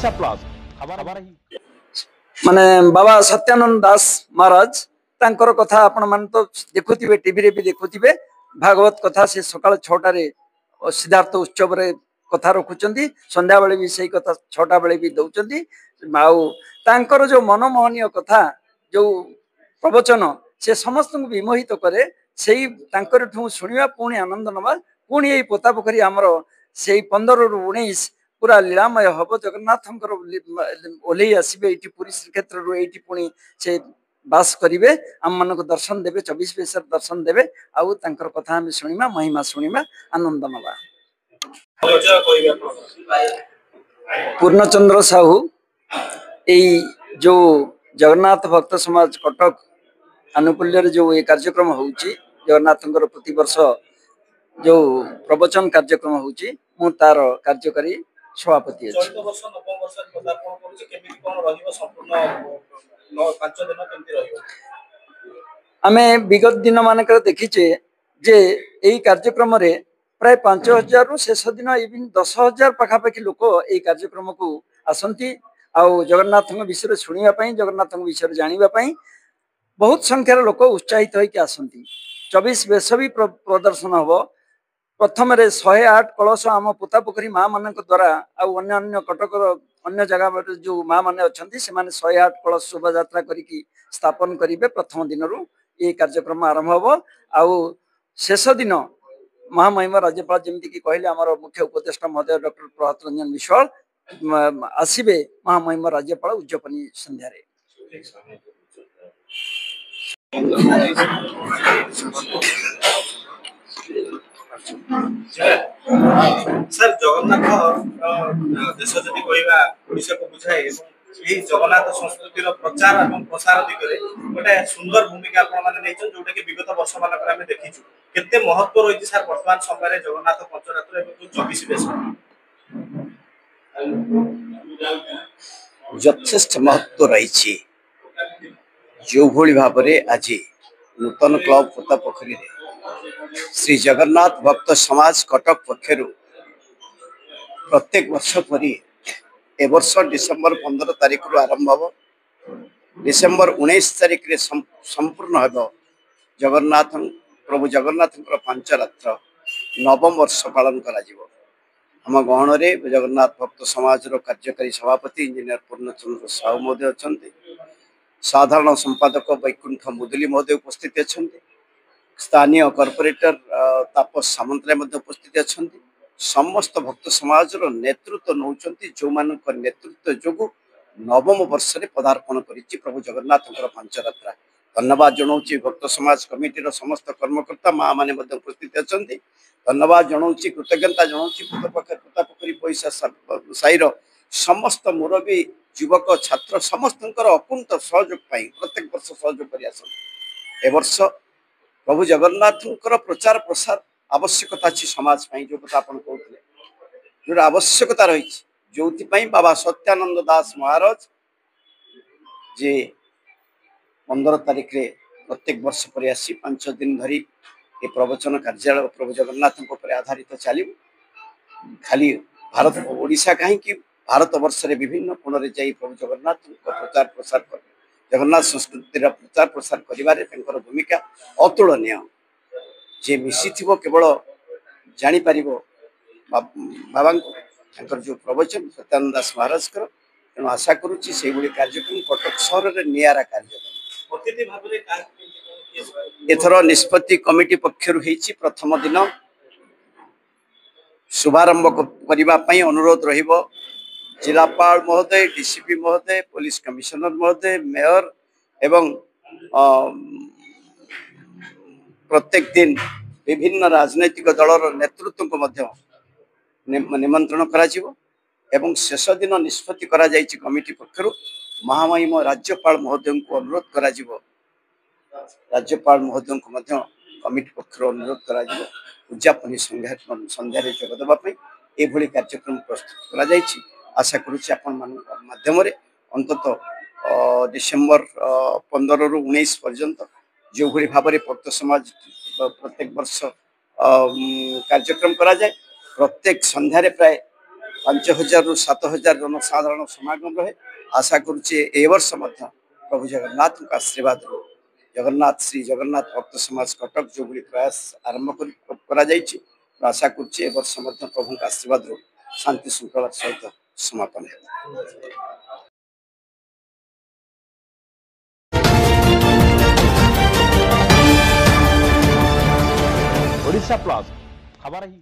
Odisha plus खबर माने बाबा सत्यानंद दास महाराज तांकर कथा आपण मान तो देखुथिबे टीवी रे भी देखुथिबे भागवत कथा से सकाळ 6टा रे सिद्धार्थ उत्सव रे कथा रखुचंदी संध्या बेले भी सही कथा 6टा बेले भी दउचंदी आउ तांकर जो मनमोहनीय कथा जो प्रवचन से समस्त को विमोहित करे सेही तांकर ठू सुनिबा पुणी आनंद नबा पुणी एई पोता पोखरी हमर सेही 15 रु 19 पूरा लीलामय हम जगन्नाथ ओल्लै आसबे ये पुरी श्रीक्षेत्र रू ये पुणी से बास करेंगे आम मान दर्शन देवे 24 बेसर दर्शन देवे आउ तांकर कथा आम शुणा महिमा शुणा आनंद नवा। पूर्णचंद्र साहू यही जो जगन्नाथ भक्त समाज कटक आनुकूल्य जो ये कार्यक्रम होउची जगन्नाथ प्रति वर्ष जो प्रवचन कार्यक्रम होउची मु तार कार्यकारी सभापति आमे विगत दिन मानक देखीचे जे यही कार्यक्रम रे प्राय 5000 रु शेष दिन इवन 10,000 पाखापाखि लोक यही कार्यक्रम को आसंती आउ जगन्नाथ विषय शुणा जगन्नाथ विषय जानापी बहुत संख्यार लोक उत्साहित होकर आसंती 24 बेस भी प्रदर्शन हम प्रथम 108 कलश आम पोता पोखरी माँ मान द्वारा अन्य कटक अन्य जगह जो माँ मैंने अच्छा से 108 कलश शोभा यात्रा करके स्थापन करेंगे प्रथम दिन रु ये कार्यक्रम आरंभ हम आउ शेष दिन महामहिम राज्यपाल जमीक कहले आम मुख्य उपदेष्टा महोदय डॉक्टर प्रभात रंजन विश्वाल आसबे महामहिम राज्यपाल उद्यापनी संध्या सर जगन्नाथ देश जदि कहवा ओडिशा को बुझाए जगन्नाथ संस्कृतिर प्रचार और प्रसार दिगरे गोटे सुंदर भूमिका आपने जोटा कि विगत वर्ष मान देखीचु केते महत्व रही सर वर्तमान समय जगन्नाथ पंचरात्र एवं 24 बेस यथेष्ट महत्व रही जो भली भाव आज नूतन क्लब पोता पोखरी श्री जगन्नाथ भक्त समाज कटक पक्षर प्रत्येक वर्ष परी ए वर्ष डिसेम्बर 15 तारिख रु आरंभ हम डिसेम्बर 19 तारिख रे संपूर्ण हम जगन्नाथ प्रभु जगन्नाथ पांच रात्र नवम वर्ष पालन करा आम गहन जगन्नाथ भक्त समाज कार्यकारी सभापति इंजीनियर पूर्णचंद्र साहू महोदय अच्छा साधारण संपादक वैकुंठ मुदुली महोदय उपस्थित अच्छा स्थानीय कॉर्पोरेटर तापस सामंतराय उपस्थित अच्छा समस्त भक्त समाज नेतृत्व नौ जो नेतृत्व जो नवम वर्ष पदार्पण कर प्रभु जगन्नाथ पांचरात्रा धन्यवाद जनाऊँ भक्त समाज कमिटी समस्त कर्मकर्ता माँ मैंने उपस्थित अच्छा धन्यवाद जनाऊँ कृतज्ञता जनाऊँ पोता पोखरी पैसा साईर समस्त मुरबी युवक छात्र समस्त अकुंठ सहयोग प्रत्येक वर्ष सहयोग कर वर्ष प्रभु जगन्नाथ प्रचार प्रसार आवश्यकता अच्छी समाज जो कथा आप कहते जो आवश्यकता रही जो बाबा सत्यानंद दास महाराज जे 15 तारिख रे प्रत्येक वर्ष पर आसी 5 दिन धरी ये प्रवचन कार्यालय प्रभु जगन्नाथ आधारित चलो खाली भारत ओडिशा कहीं भारत वर्ष रे विभिन्न कोण रे जाई प्रभु जगन्नाथ प्रचार प्रसार कर जगन्नाथ संस्कृतिर प्रचार प्रसार करिबारे तंकर भूमिका अतुलनीय जे मिसी केवल जानी पारिबो बाबा जो प्रवचन सत्यानंद दास महाराज तेणु आशा करुच्ची से कार्यक्रम कटक सहर में निरा कार्यक्रम एथर निष्पत्ति कमिटी पक्षर प्रथम दिन शुभारंभ करने अनुरोध रहिबो जिलापाल महोदय डीसीपी महोदय पुलिस कमिश्नर महोदय मेयर एवं प्रत्येक दिन विभिन्न राजनैतिक दलर नेतृत्व को मध्य निमंत्रण करा एवं शेष दिन निष्पत्ति करा जायछि कमिटी पक्षर महामहिम राज्यपाल महोदय को अनुरोध करा राज्यपाल महोदय को मध्य कमिटी पक्षर अनुरोध करा उद्यापनी संध्या जोगदेवाई ये कार्यक्रम प्रस्तुत करा जायछि आशा करुच्ची आपण माध्यम अंतत डिसेम्बर 15 रु 19 पर्यंत जो भली भाव भक्त समाज प्रत्येक वर्ष कार्यक्रम करा जाए प्रत्येक संध्यारे प्राय 5000 ରୁ 7000 जनसाधारण समागम रहे। आशा करुचे ए वर्ष प्रभु जगन्नाथ आशीर्वाद जगन्नाथ श्री जगन्नाथ भक्त समाज कटक जो प्रयास आरंभ करा जायछि आशा करुचे ए वर्ष प्रभु आशीर्वाद शांति श्रृंखला सहित समापन है। ओडिशा प्लस खबर ही